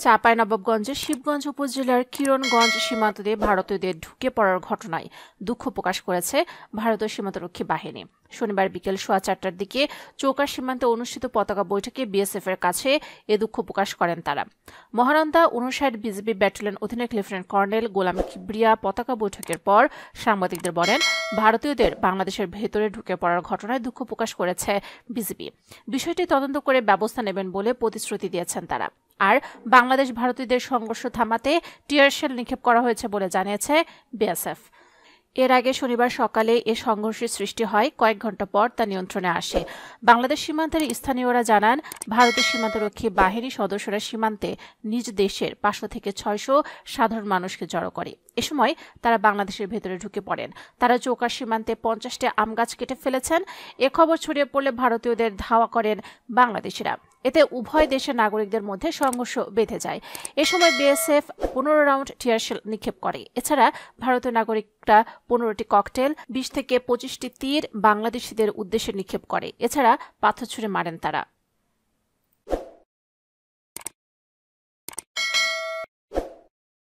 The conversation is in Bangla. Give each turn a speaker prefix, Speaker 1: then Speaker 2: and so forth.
Speaker 1: চাঁপাইনবাবগঞ্জের শিবগঞ্জ উপজেলার কিরণগঞ্জ সীমান্ত দিয়ে ভারতীয়দের ঢুকে পড়ার ঘটনায় দুঃখ প্রকাশ করেছে ভারতীয় সীমান্তরক্ষী বাহিনী। শনিবার বিকেল 4:15টার দিকে চৌকা সীমান্তে অনুষ্ঠিত পতাকা বৈঠকে বিএসএফ এর কাছে এ দুঃখ প্রকাশ করেন তারা। মহানন্দা 59 বিজিবি ব্যাটালিয়ন অধিনায়ক লেফটেন্যান্ট কর্নেল গোলাম কিবরিয়া পতাকা বৈঠকের পর সাংবাদিকদের বলেন, ভারতীয়দের বাংলাদেশের ভেতরে ঢুকে পড়ার ঘটনায় দুঃখ প্রকাশ করেছে বিজিবি। বিষয়টি তদন্ত করে ব্যবস্থা নেবেন বলে প্রতিশ্রুতি দিয়েছেন তারা। আর বাংলাদেশ ভারতীয়দের সংঘর্ষ থামাতে টিয়ার শেল নিক্ষেপ করা হয়েছে বলে জানিয়েছে বিএসএফ। এর আগে শনিবার সকালে এ সংঘর্ষের সৃষ্টি হয়, কয়েক ঘণ্টা পর তা নিয়ন্ত্রণে আসে। বাংলাদেশ সীমান্তের স্থানীয়রা জানান, ভারতীয় সীমান্তরক্ষী বাহিনী সদস্যরা সীমান্তে নিজ দেশের 500 থেকে 600 সাধারণ মানুষকে জড়ো করে। এ সময় তারা বাংলাদেশের ভেতরে ঢুকে পড়েন। তারা চৌকা সীমান্তে 50টি আম গাছ কেটে ফেলেছেন। এ খবর ছড়িয়ে পড়লে ভারতীয়দের ধাওয়া করেন বাংলাদেশিরা। এতে উভয় দেশের নাগরিকদের মধ্যে সংঘর্ষ বেঁধে যায়। এ সময় বিএসএফ 15 রাউন্ড টিয়ার শেল নিক্ষেপ করে। এছাড়া ভারতীয় নাগরিকরা 15টি ককটেল, 20 থেকে 25টি তীর বাংলাদেশিদের উদ্দেশ্যে নিক্ষেপ করে। এছাড়া পাথর ছুঁড়ে মারেন তারা।